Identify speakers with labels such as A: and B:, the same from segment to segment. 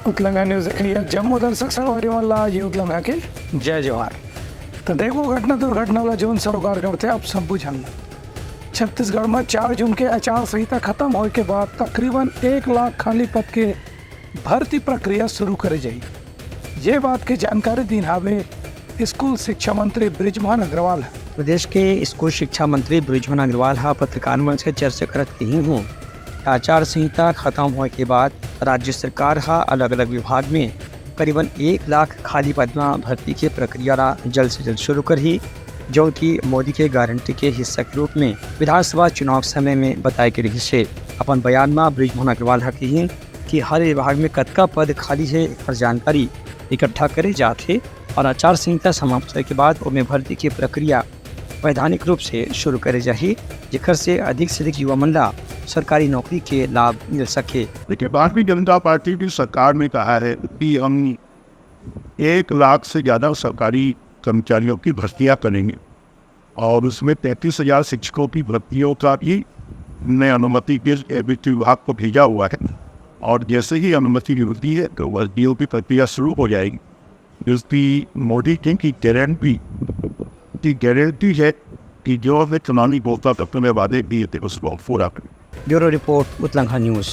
A: उतलंगा news देखिए जम्मू दर्शक सळवारी मला आज उतलंगा के जय जवाहर। तो देखो घटना दुर्घटना वाला जोन सरोकार करते आप सब बुझाना। छत्तीसगढ़ में 4 जून के आचार संहिता खत्म होने के बाद तकरीबन 1 लाख खाली पद के भर्ती प्रक्रिया शुरू करे जाए। ये बात की जानकारी दी हावे स्कूल शिक्षा मंत्री बृजमोहन अग्रवाल है।
B: प्रदेश के स्कूल शिक्षा मंत्री बृजमोहन अग्रवाल पत्रकार से चर्चा करत ही हूँ। आचार संहिता खत्म होने के बाद राज्य सरकार अलग अलग विभाग में करीबन 1 लाख खाली पद में भर्ती की प्रक्रिया जल्द से जल्द शुरू कर ही, जो कि मोदी के गारंटी के हिस्सा के रूप में विधानसभा चुनाव समय में बताए के रही से। अपन बयान में बृजमोहन अग्रवाल कही कि हर विभाग में कतका पद खाली है पर जानकारी इकट्ठा करे जाते और आचार संहिता समाप्त होने के बाद उनमें भर्ती की प्रक्रिया वैधानिक रूप से शुरू करे जाही, जिकर से अधिक युवा मंडला सरकारी नौकरी के लाभ मिल सके।
C: देखिए, भारतीय जनता पार्टी की सरकार ने कहा है कि हम 1 लाख से ज़्यादा सरकारी कर्मचारियों की भर्तियां करेंगे और उसमें 33,000 शिक्षकों की भर्तियों का भी हमने अनुमति के वित्त विभाग को भेजा हुआ है और जैसे ही अनुमति मिलती है तो भर्तियों की प्रक्रिया शुरू हो जाएगी। जिसकी मोदी जी की गारंटी है कि जो हमें चुनावी घोषणा पत्र में वादे दिए थे उसको पूरा करें।
B: Bureau report Utlanga news.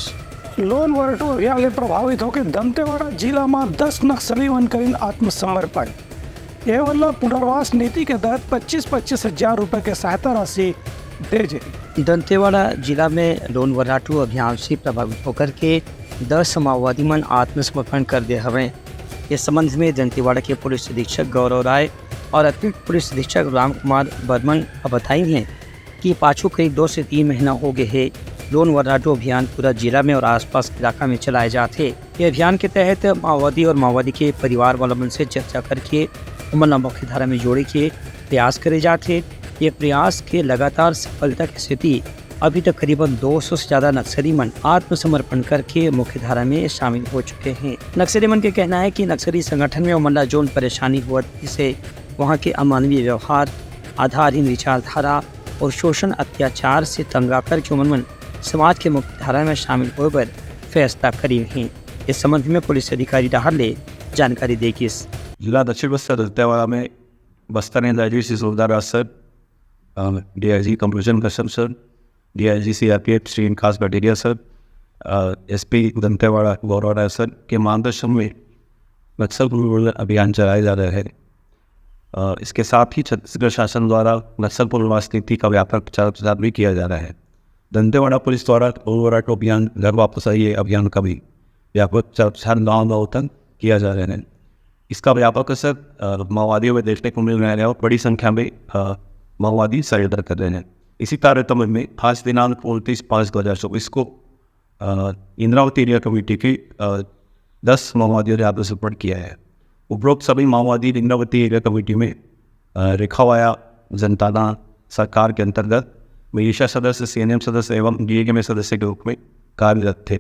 A: Lon Varratu अभियान से प्रभावित होकर दंतेवाड़ा जिला में 10 नक्सली वन करीन आत्मसमर्पण। यह वाला पुनर्वास नीति के तहत 25-25 हजार रुपए के सहायता राशि दे जाए।
B: दंतेवाड़ा जिला में लोन वर्राटू अभियान से प्रभावित होकर के 10 माओवादी मन आत्मसमर्पण कर दे हवे। इस संबंध में दंतेवाड़ा के पुलिस अधीक्षक गौरव राय और अतिरिक्त पुलिस अधीक्षक राम कुमार बर्मन बताई हैं कि पाछू करीब 2 से 3 महीना हो गए है लोन वर्राटू अभियान पूरा जिला में और आसपास के इलाका में चलाए जाते। ये अभियान के तहत माओवादी और माओवादी के परिवार वालों से चर्चा करके उमरला मुख्य धारा में जोड़े के प्रयास करे जाते। ये प्रयास के लगातार सफलता की स्थिति अभी तक करीबन 200 से ज़्यादा नक्सली मन आत्मसमर्पण करके मुख्य धारा में शामिल हो चुके हैं। नक्सली मन के कहना है कि नक्सली संगठन में उमरला जोन परेशानी हुआ जिसे वहाँ के अमानवीय व्यवहार, आधारहीन विचारधारा और शोषण अत्याचार से तंग आकर के उमन समाज के मुख्य धारा में शामिल होने पर फैसला करी हैं। इस संबंध में पुलिस अधिकारी डाहले जानकारी देगी।
D: जिला दक्षिण बस्तर दंतेवाड़ा में Bastar and IG Subedar sir, DIG कंप्यूजन कसम सर, DIG CRPF श्री खास बटेरिया सर, SP दंतेवाड़ा गौरव राय सर के मार्गदर्शन में नक्सल पुनर्वास अभियान चलाए जा रहे हैं। इसके साथ ही छत्तीसगढ़ शासन द्वारा नक्सल पुनर्वास नीति का व्यापक प्रचार भी किया जा रहा है। दंतेवाड़ा पुलिस द्वारा लोन वर्राटू अभियान घर वापस आइए अभियान का भी व्यापक प्रचार गाँव तक किया जा रहा है। इसका व्यापक असर माओवादियों में देखने को मिल रहा है और बड़ी संख्या में माओवादी सरेंडर कर रहे हैं। इसी तारतम्य में आज दिनांक 29/5/2024 को इंद्रावती एरिया कमेटी के 10 माओवादियों ने आत्मसमर्पण किया है। उपरोक्त सभी माओवादी इंद्रावती एरिया कमेटी में रेखावाया जनता सरकार के अंतर्गत मिलिशिया सदस्य, CNM सदस्य एवं DAK सदस्य के रूप में कार्यरत थे।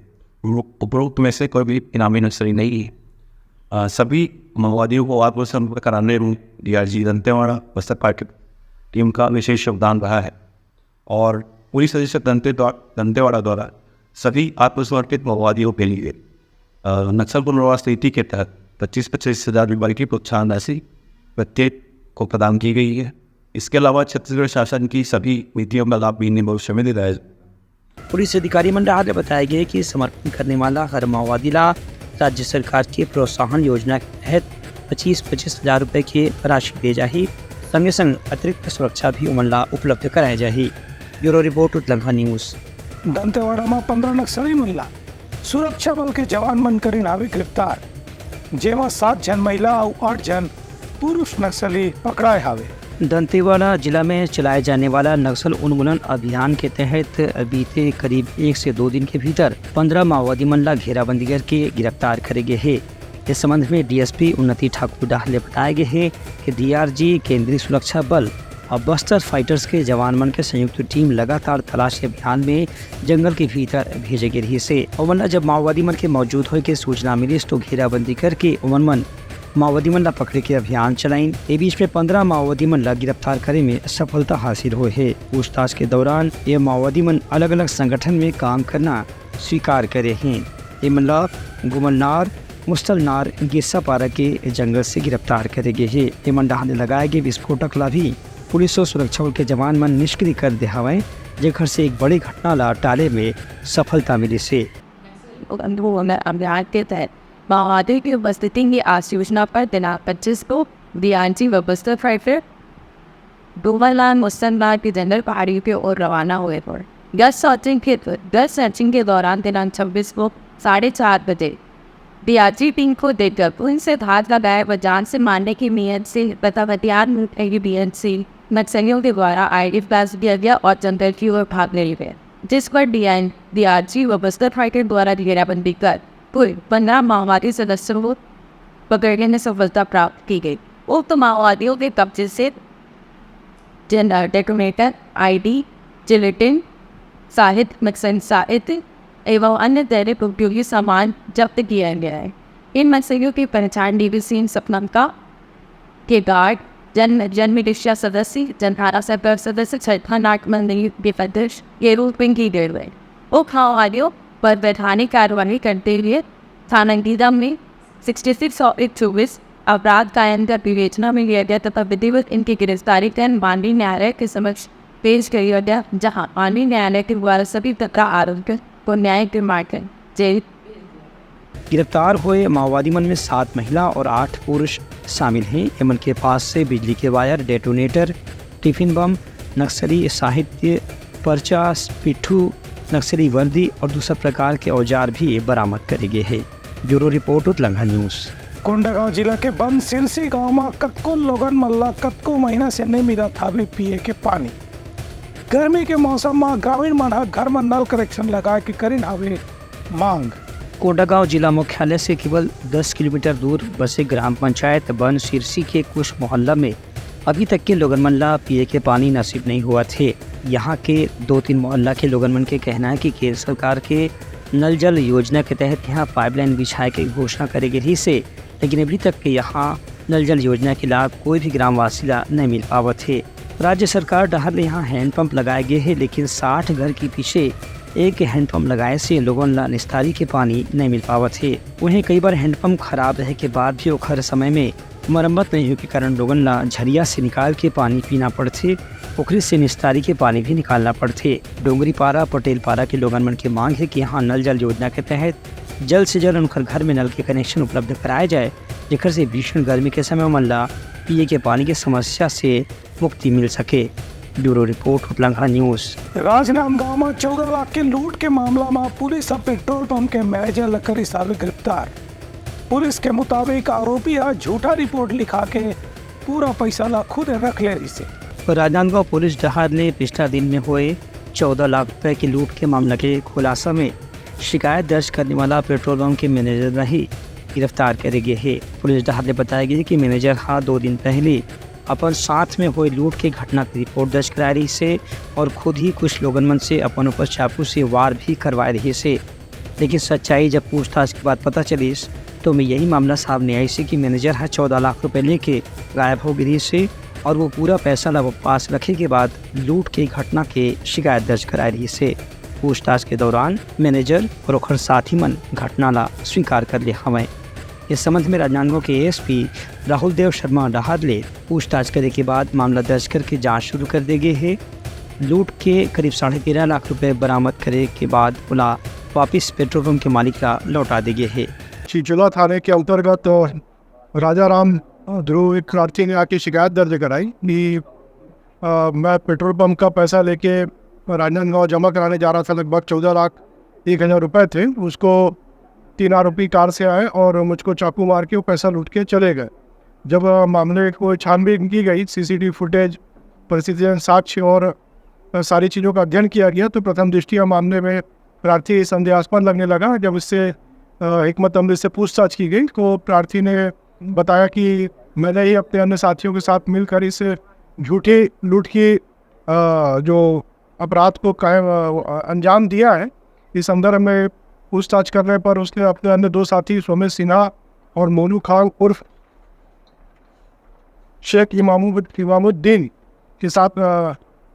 D: उपरोक्त में से कोई भी इनामी नक्सली नहीं है। सभी माओवादियों को आत्मसमर्पण कराने में DRG Dantewada Bastar party team का विशेष योगदान रहा है और पुलिस अधीक्षक दंतेवाड़ा द्वारा सभी आत्मसमर्पित माओवादियों के लिए नक्सल पुनर्वास नीति के तहत 25-25 हजार रुपये की प्रोत्साहन राशि प्रत्येक को प्रदान की गई है। इसके अलावा छत्तीसगढ़ शासन की सभी नीतियों का लाभ भी इन्हें भविष्य में दिलाया जाए।
B: पुलिस अधिकारी मंडल ने बताया गया कि समर्पण करने वाला हर माओवादी ला राज्य सरकार की प्रोत्साहन योजना के तहत 25-25 हजार रुपये की राशि दी जाही। संगे संग अतिरिक्त सुरक्षा भी उमरला उपलब्ध कराई जाही। Bureau report Utlanga news.
A: Dantewada में 15 नक्सली मिला सुरक्षा बल के जवान मन करीन आवे गिरफ्तार, जेमा 7 जन महिला और 8 जन पुरुष नक्सली पकड़ाए हावे।
B: दंतेवाड़ा जिला में चलाए जाने वाला नक्सल उन्मूलन अभियान के तहत बीते करीब 1 से 2 दिन के भीतर 15 माओवादी मंडला घेराबंदी करके गिरफ्तार करे गए हैं। इस संबंध में DSP उन्नति ठाकुर डाहले बताए गए हैं कि DRG केंद्रीय सुरक्षा बल और बस्तर फाइटर्स के जवान मन के संयुक्त टीम लगातार तलाशी अभियान में जंगल के भीतर भेजे गए रही से। उमन जब माओवादी मन के मौजूद होने की सूचना मिली तो घेराबंदी करके उमन माओवादी मन ला पकड़े के अभियान चलाइन। ए बीच में 15 माओवादी मन ला गिरफ्तार करे में सफलता हासिल हुई है। पूछताछ के दौरान ये माओवादी मन अलग अलग संगठन में काम करना स्वीकार करे हैं। ये मन ला गुमलनार, मुस्तलनार गेसा पारा के जंगल से गिरफ्तार करे गए है। एमन डहाने लगाए गए विस्फोटक ला भी पुलिस और सुरक्षा बल के जवान मन निष्क्रिय कर दे हवे, जेकर से एक बड़ी घटना ला टाले में सफलता मिली से।
E: अभियान के तहत माओवादियों की उपस्थिति की आज सूचना पर दिनांक 25 को डीआईजी व बस्तर फाइटर डोमालाल मुस्तलनार के जंगल पहाड़ियों की ओर रवाना हुए थे। गश्त सर्चिंग के दौरान दिनांक 26 को 4:30 बजे डीआरजी टीम को देखकर उनसे धात लगाए व जान से मारने की नीयत से तथा हथियार लूटने की नीयत से नक्सलियों के द्वारा आईडी फ्लैश दिया गया और जंगल की ओर भागने लगे, जिस पर डीआरजी व बस्तर फाइटर द्वारा घेराबंदी कर कुल 15 माओवादी सदस्यों को पकड़ने में सफलता प्राप्त की गई। उक्त माओवादियों के कब्जे से डेटोनेटर, आईडी, जिलेटिन, साहित्य, नक्सल साहित्य एवं अन्य दैनिक उपयोगी सामान जब्त किया गया है। इन नक्सलियों की पहचान डीवीसी सपनमका के गार्ड, जन मिलिशिया सदस्य, जनहारा सरकार सदस्य, छठा नाट मंदिर के अध्यक्ष के रूप में की गई है। उक्त माओवादियों पर वैधानिक कार्रवाई करते हुए थाना गीदा में 66 और 124 अपराध कायम कर विवेचना में लिया गया तथा विधिवत इनकी गिरफ्तारी कर माननीय न्यायालय के समक्ष पेश किया गया, जहां माननीय न्यायालय के द्वारा सभी तथा आरोपियों को न्याय के मार्ग जेल।
B: गिरफ्तार हुए माओवादी मन में 7 महिला और 8 पुरुष शामिल हैं। एमन के पास से बिजली के वायर, डेटोनेटर, टिफिन बम, नक्सली साहित्य, पर्चा, पिट्ठू, नक्सली वर्दी और दूसरा प्रकार के औजार भी बरामद करे गए हैं। Bureau report Utlanga news.
A: Kondagaon जिला के बंद सिरसी गांव में कतको लोगन मल्ला कतको महीना से नहीं मिला था पिए के पानी। गर्मी के मौसम में ग्रामीण मन घर में नल कनेक्शन लगा के करीन हवे मांग।
B: कोंडागांव जिला मुख्यालय से केवल 10 किलोमीटर दूर बसे ग्राम पंचायत बन सिरसी के कुछ मोहल्ला में अभी तक के लोगन मन ला पिए के पानी नसीब नहीं हुआ थे। यहाँ के 2-3 मोहल्ला के लोगन मन के कहना है कि केंद्र सरकार के नल जल योजना के तहत यहाँ पाइपलाइन बिछाए के घोषणा करे गई से, लेकिन अभी तक के यहाँ नल जल योजना के लाभ कोई भी ग्रामवासी ला नहीं मिल पावत है। राज्य सरकार डहर ले यहाँ हैंडपंप लगाए गए हैं, लेकिन 60 घर के पीछे एक हैंडपंप लगाए से लोगों ला निस्तारी के पानी नहीं मिल पावत है। उन्हें कई बार हैंडपंप खराब रहे के बाद भी ओखर समय में मरम्मत नहीं होने के कारण लोगों ला झरिया से निकाल के पानी पीना पड़ते, पोखरी से निस्तारी के पानी भी निकालना पड़ते। डोंगरी पारा, पटेल पारा के लोगन मन की मांग है कि यहाँ नल जल योजना के तहत जल्द से जल्द उनकर घर में नल के कनेक्शन उपलब्ध कराया जाए, जेकर से भीषण गर्मी के समय मन ला पिए के पानी की समस्या से मुक्ति मिल सके। Bureau report Utlanga news.
A: Rajnandgaon में 14 लाख के लूट के मामला में पुलिस और पेट्रोल पंप के मैनेजर लकड़ी साहब गिरफ्तार। पुलिस के मुताबिक आरोपी झूठा रिपोर्ट लिखा के पूरा पैसा ला खुद रख ले रही से।
B: राजनांदगांव पुलिस जहाज ने पिछला दिन में हुए 14 लाख रुपए की लूट के मामले के खुलासा में शिकायत दर्ज करने वाला पेट्रोल पंप के मैनेजर नहीं गिरफ्तार करे गए है। पुलिस जहाज ने बताया गया कि मैनेजर 2 दिन पहले अपन साथ में हुए लूट के घटना की रिपोर्ट दर्ज करा रही से और खुद ही कुछ लोगन मन से अपन ऊपर चाकू से वार भी करवाए रही से, लेकिन सच्चाई जब पूछताछ के बाद पता चली तो में यही मामला सामने आई से कि मैनेजर 14 लाख रुपए लेके गायब हो गई से और वो पूरा पैसा ला पास रखे के बाद लूट के घटना के शिकायत दर्ज करा रही से। पूछताछ के दौरान मैनेजर और ओखर साथी मन घटना ला स्वीकार कर लिया हमें। इस संबंध में राजनांदगांव के एसपी राहुल देव शर्मा डहाद ले पूछताछ करने के बाद मामला दर्ज करके जांच शुरू कर दी गई है। लूट के करीब 13.5 लाख रुपए बरामद करने के बाद पुला वापिस पेट्रोल पंप के मालिक का लौटा दी गई है।
C: चिचुला थाने के अंतर्गत राजा राम ध्रुव एक प्रार्थी ने आके शिकायत दर्ज कराई कि मैं पेट्रोल पंप का पैसा लेके राजनांदगांव जमा कराने जा रहा था। लगभग 14,01,000 रुपये थे। उसको 3 आरोपी कार से आए और मुझको चाकू मार के वो पैसा लूट के चले गए। जब मामले को छानबीन की गई, सीसीटीवी फुटेज, परिस्थितियाँ, साक्ष्य और सारी चीज़ों का अध्ययन किया गया तो प्रथम दृष्टिया मामले में प्रार्थी संदेहास्पद लगने लगा। जब इससे हिकमत अमली से पूछताछ की गई तो प्रार्थी ने बताया कि मैंने ही अपने अन्य साथियों के साथ मिलकर इस झूठी लूट की जो अपराध को अंजाम दिया है। इस संदर्भ में पूछताछ करने पर उसने अपने अन्य 2 साथी सोमेश सिन्हा और मोनू खान उर्फ शेख इमामुद्दीन के साथ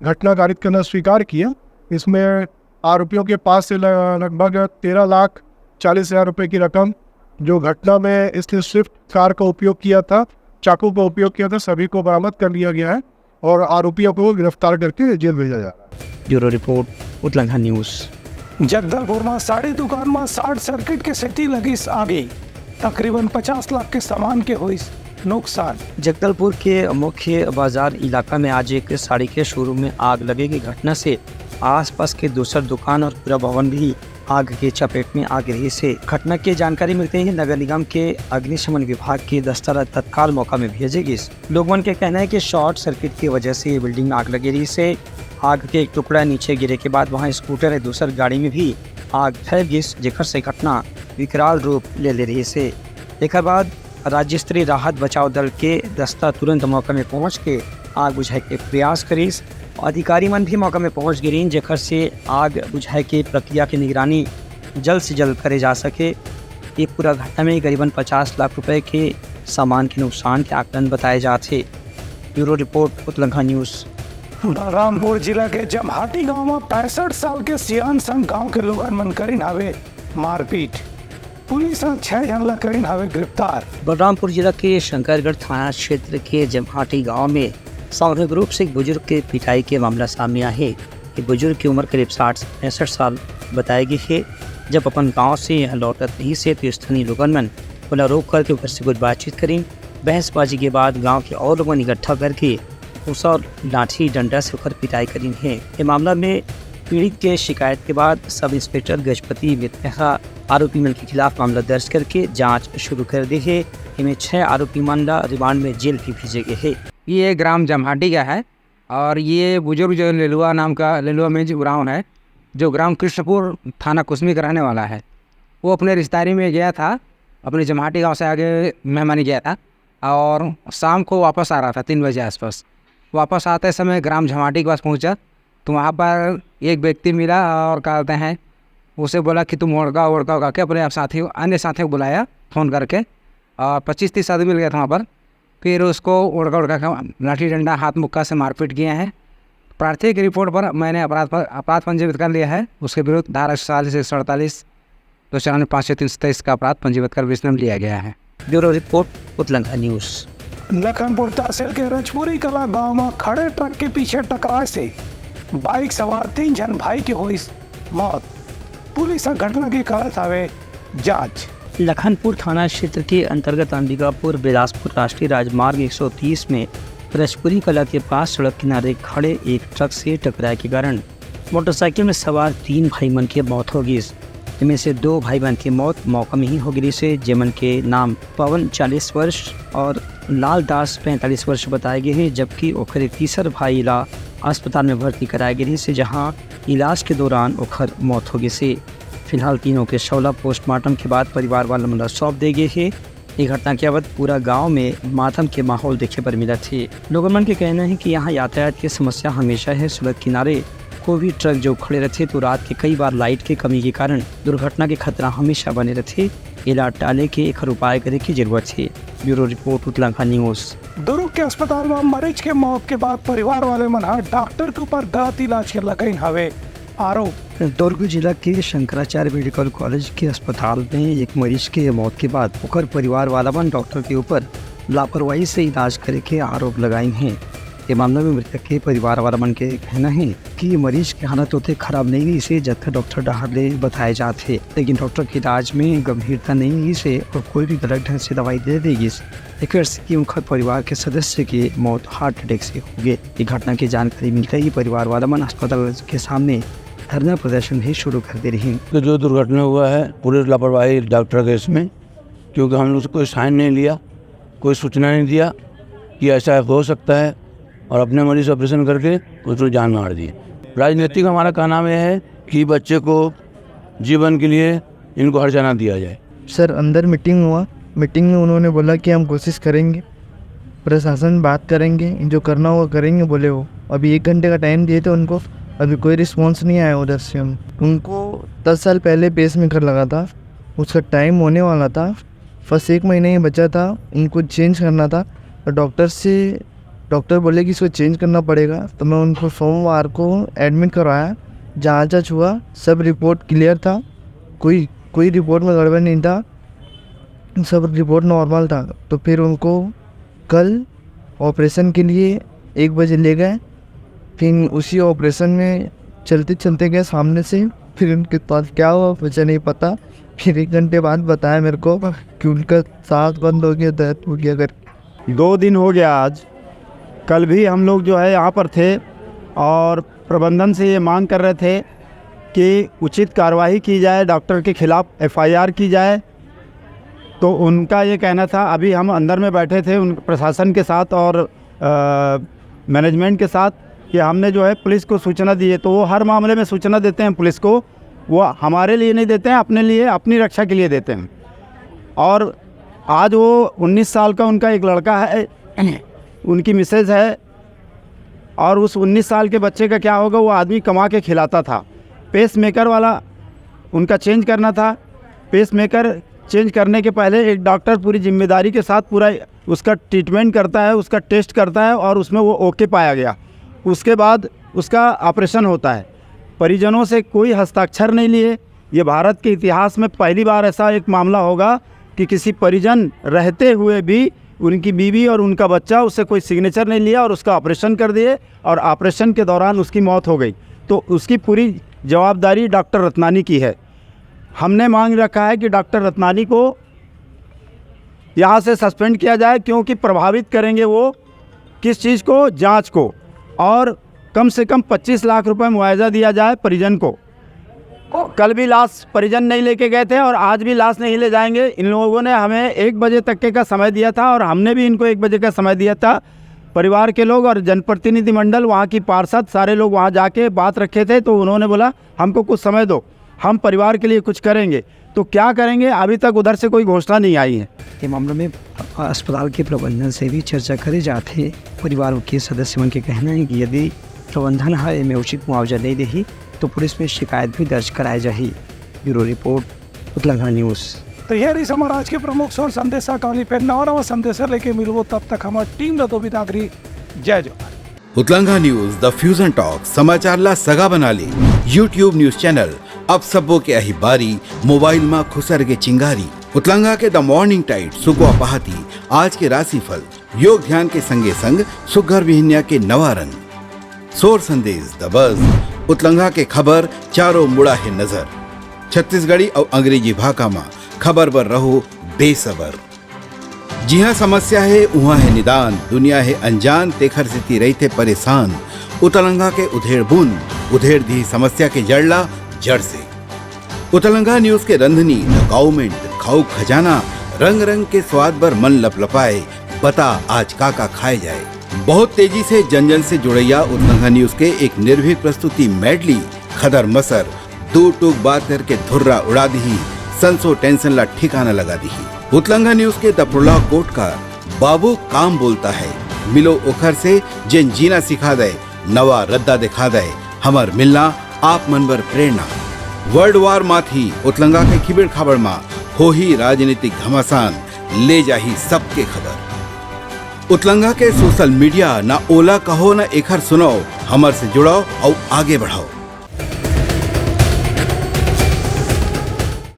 C: घटना कारित करना स्वीकार किया। इसमें आरोपियों के पास से लगभग 13,40,000 रुपये की रकम जो घटना में इसने स्विफ्ट कार का उपयोग किया था, चाकू का उपयोग किया था, सभी को बरामद कर लिया गया है और आरोपियों को गिरफ्तार करके जेल भेजा जा रहा है।
B: Bureau report Utlanga news.
A: Jagdalpur में साड़ी दुकान में शॉर्ट सर्किट के सेटी लगी आगे, तकरीबन 50 लाख के सामान के हुई नुकसान।
B: जगदलपुर के मुख्य बाजार इलाका में आज एक साड़ी के शोरूम में आग लगने की घटना से आसपास के दूसर दुकान और पूरा भवन भी आग के चपेट में आ गई से घटना की जानकारी मिलते ही नगर निगम के अग्निशमन विभाग के दस्ता तत्काल मौका में भेजे गए। लोगों के कहना है कि शॉर्ट सर्किट की वजह से ये बिल्डिंग में आग लगी रही से आग के एक टुकड़ा नीचे गिरे के बाद वहां स्कूटर है दूसर गाड़ी में भी आग फैल गई, जेकर से घटना विकराल रूप ले रही से। एक बाद राज्य स्तरीय राहत बचाव दल के दस्ता तुरंत मौका में पहुँच के आग बुझाए के प्रयास करीस। अधिकारी मन भी मौका में पहुंच गए, जेकर से आग बुझाए के प्रक्रिया की निगरानी जल्द से जल्द करे जा सके। ये पूरा घटना में करीबन 50 लाख रुपए के सामान के नुकसान के आकलन बताए जाते। Bureau report Utlanga news.
A: Balrampur जिला के जमहाटी गांव में 65 साल के सियान संग गांव के लोगन मन करीन हवे मारपीट, पुलिस ने 6 जन ला करीन हवे गिरफ्तार।
B: बलरामपुर जिला के शंकरगढ़ थाना क्षेत्र के जमहाटी गांव में सामूहिक रूप से एक बुजुर्ग के पिटाई के मामला सामने आया है। ये बुजुर्ग की उम्र करीब 60 से 65 साल बताई गई है। जब अपन गांव से यहाँ लौटत नहीं से तो स्थानीय लोगन मन उन्हें रोक करके ऊपर से कुछ बातचीत करी। बहसबाजी के बाद गांव के और लोगों ने इकट्ठा करके उस और लाठी डंडा से होकर पिटाई करी है। ये मामला में पीड़ित के शिकायत के बाद सब इंस्पेक्टर गजपति मित्रा आरोपी मन के खिलाफ मामला दर्ज करके जाँच शुरू कर दी है। इनमें 6 आरोपी मामला रिमांड में जेल भी भेजे गए है।
F: ये ग्राम जमहाटी का है और ये बुजुर्ग जो लेलुआ नाम का लेलुआ में जो ग्राम है, जो ग्राम कृष्णपुर थाना कुसमी का रहने वाला है, वो अपने रिश्तेदारी में गया था, अपने जमहाटी गांव से आगे मेहमानी गया था और शाम को वापस आ रहा था 3 बजे आसपास। वापस आते समय ग्राम जमहाटी के पास पहुंचा तो वहाँ पर एक व्यक्ति मिला और कहते हैं उसे बोला कि तुम ओढ़का करके अपने अन्य साथियों को बुलाया फ़ोन करके और 25-30 आदमी मिल गया था वहाँ पर। फिर उसको उड़का लाठी डंडा हाथ मुक्का से मारपीट किए हैं। प्रार्थमिक रिपोर्ट पर मैंने अपराध पंजीबद्ध कर लिया है। उसके विरुद्ध धारा 140 से 148 294 523 का अपराध पंजीबद्ध कर विश्लेषण लिया गया है।
B: Bureau report Utlanga news.
A: Lakhanpur तहसील के रजपुरी कला गांव में खड़े ट्रक के पीछे टकराए से बाइक सवार 3 जन भाई की हुई मौत। पुलिस घटना की करत हवे जांच।
B: लखनपुर थाना क्षेत्र के अंतर्गत अंबिकापुर बिलासपुर राष्ट्रीय राजमार्ग 130 में रजपुरी कला के पास सड़क किनारे खड़े एक ट्रक से टकराए के कारण मोटरसाइकिल में सवार 3 भाई मन की मौत हो गई। इनमें से 2 भाई बहन की मौत मौका में ही हो गई से जेमन के नाम पवन 40 वर्ष और लाल दास 45 वर्ष बताए गए हैं, जबकि ओखर तीसर भाई ला अस्पताल में भर्ती कराए गए से जहां इलाज के दौरान ओखर मौत हो गई से। फिलहाल तीनों के शवला पोस्टमार्टम के बाद परिवार वाला मामला सौंप दे गए हैं। ये घटना के बाद पूरा गांव में मातम के माहौल देखे पर मिला थे। लोगों मन के कहना है कि यहाँ यातायात की समस्या हमेशा है। सड़क किनारे कोई भी ट्रक जो खड़े रहते तो रात के कई बार लाइट की कमी के कारण दुर्घटना के खतरा हमेशा बने रहते। इलाज टाले के एक उपाय करे की जरूरत है। Bureau report Utlanga news.
A: Durg के अस्पताल में मरीज के मौत के बाद परिवार वाले मन डॉक्टर के ऊपर गलत इलाज के लगाइन हवे आरोप।
B: दुर्ग जिला के शंकराचार्य मेडिकल कॉलेज के अस्पताल में एक मरीज के मौत के बाद ओकर परिवार वाला मन डॉक्टर के ऊपर लापरवाही से इलाज करे के आरोप लगाए हैं। ये मामले में मृतक के परिवार वाला मन के कहना है कि मरीज की हालत होते खराब नहीं हुई से जबकि डॉक्टर डहारले बताए जाते, लेकिन डॉक्टर के इलाज में गंभीरता नहीं हुई से और कोई भी गलत ढंग से दवाई दे देगी कि उनका परिवार के सदस्य की मौत हार्ट अटैक से हो गई। ये घटना की जानकारी मिलते ही परिवार वाला मन अस्पताल के सामने धरना प्रदर्शन भी शुरू कर दे रही है।
G: तो जो दुर्घटना हुआ है पूरे लापरवाही डॉक्टर के इसमें, क्योंकि हमने उसको कोई साइन नहीं लिया, कोई सूचना नहीं दिया कि ऐसा हो सकता है और अपने मरीज ऑपरेशन करके उसको जान मार दी। राजनीतिक हमारा कहना यह है कि बच्चे को जीवन के लिए इनको हर्जाना दिया जाए।
H: सर अंदर मीटिंग हुआ, मीटिंग में उन्होंने बोला कि हम कोशिश करेंगे, प्रशासन बात करेंगे, जो करना होगा करेंगे बोले वो। अभी 1 घंटे का टाइम दिए थे उनको, अभी कोई रिस्पॉन्स नहीं आया उधर से। हम उनको 10 साल पहले पेसमेकर लगा था, उसका टाइम होने वाला था, बस 1 महीने ही बचा था, उनको चेंज करना था। और डॉक्टर बोले कि इसको चेंज करना पड़ेगा, तो मैं उनको सोमवार को एडमिट करवाया। जाँच हुआ, सब रिपोर्ट क्लियर था, कोई रिपोर्ट में गड़बड़ नहीं था। सब रिपोर्ट नॉर्मल था। तो फिर उनको कल ऑपरेशन के लिए 1 बजे ले गए। फिर उसी ऑपरेशन में चलते चलते गए सामने से, फिर उनके पास क्या हुआ मुझे नहीं पता। फिर 1 घंटे बाद बताया मेरे को कि उनका सांस बंद हो गया, दर्द हो गया करके।
I: 2 दिन हो गया आज। कल भी हम लोग जो है यहाँ पर थे और प्रबंधन से ये मांग कर रहे थे कि उचित कार्रवाई की जाए, डॉक्टर के खिलाफ FIR की जाए। तो उनका ये कहना था, अभी हम अंदर में बैठे थे उन प्रशासन के साथ और मैनेजमेंट के साथ, कि हमने जो है पुलिस को सूचना दी है। तो वो हर मामले में सूचना देते हैं पुलिस को, वो हमारे लिए नहीं देते हैं, अपने लिए, अपनी रक्षा के लिए देते हैं। और आज वो 19 साल का उनका एक लड़का है, उनकी मिसेज है, और उस 19 साल के बच्चे का क्या होगा, वो आदमी कमा के खिलाता था। पेस मेकर वाला उनका चेंज करना था। पेस मेकर चेंज करने के पहले एक डॉक्टर पूरी जिम्मेदारी के साथ पूरा उसका ट्रीटमेंट करता है, उसका टेस्ट करता है, और उसमें वो ओके पाया गया। उसके बाद उसका ऑपरेशन होता है। परिजनों से कोई हस्ताक्षर नहीं लिए। ये भारत के इतिहास में पहली बार ऐसा एक मामला होगा कि किसी परिजन रहते हुए भी उनकी बीवी और उनका बच्चा उससे कोई सिग्नेचर नहीं लिया और उसका ऑपरेशन कर दिए, और ऑपरेशन के दौरान उसकी मौत हो गई। तो उसकी पूरी जवाबदारी डॉक्टर रत्नानी की है। हमने मांग रखा है कि डॉक्टर रत्नानी को यहाँ से सस्पेंड किया जाए, क्योंकि प्रभावित करेंगे वो किस चीज़ को, जांच को। और कम से कम 25 लाख रुपए मुआवजा दिया जाए परिजन को। कल भी लाश परिजन नहीं लेके गए थे और आज भी लाश नहीं ले जाएंगे। इन लोगों ने हमें 1 बजे तक का समय दिया था और हमने भी इनको 1 बजे का समय दिया था। परिवार के लोग और जनप्रतिनिधि मंडल, वहाँ की पार्षद, सारे लोग वहाँ जाके बात रखे थे। तो उन्होंने बोला हमको कुछ समय दो, हम परिवार के लिए कुछ करेंगे। तो क्या करेंगे, अभी तक उधर से कोई घोषणा नहीं आई है।
B: ये मामले में अस्पताल के प्रबंधन से भी चर्चा करे जाते। परिवार के सदस्यों के कहना है कि यदि प्रबंधन है में उचित मुआवजा नहीं दे तो पुलिस में शिकायत भी दर्ज कराई जाए। Bureau report, Utlanga news.
A: तो ये रही हमारा आज के प्रमुख सोर संदेशा काली पे नवा संदेश लेके मिलवो। तब तक हमारी टीम तो बितागरी। जय जवाहर।
J: Utlanga news the fusion talk समाचारला सगा बनाली। यूट्यूब न्यूज चॅनल अब सबो के अही बारी मोबाइल में खुसर के चिंगारी। उतलांगा के द मॉर्निंग टाइड सुगवा पहाती आज के राशिफल, योग ध्यान के संगे संग सुगर विहिन्या के नवारन, सोर संदेश द बज, उतलंगा के खबर चारों मुड़ा है नजर। छत्तीसगढ़ी और अंग्रेजी भाषा में खबर पर रहो बेसबर। जी हाँ, समस्या है वहाँ है निदान, दुनिया है अनजान तेखर से रहते परेशान। उतलंगा के उधेड़ बुन उधेड़ दी समस्या के जड़ला जड़ से। उतलंगा न्यूज के रंधनी द गवर्नमेंट खाऊ खजाना रंग रंग के स्वाद पर मन लपलपाए। बता आज का खाए जाए। बहुत तेजी से जन जन से जुड़ैया उतलंगा न्यूज के एक निर्भीक प्रस्तुति मेडली खदर मसर दो टूक बात करके धुर्रा उड़ा दी, संसो टेंशन ला ठिकाना लगा दी। उतलंगा न्यूज के द प्रोलॉग कोट का बाबू काम बोलता है, मिलो ओखर से जिन जीना सिखा दे, नवा रद्दा दिखा दे, हमर मिलना आप मन बर प्रेरणा। वर्ल्ड वार माथी उतलंगा के खिबड़ खाबड़ मा हो ही राजनीतिक घमासान, ले जाही सबके खबर। उतलंगा के सोशल मीडिया ना ओला कहो ना एखर सुनाओ, हमर से जुड़ाओ और आगे बढ़ाओ।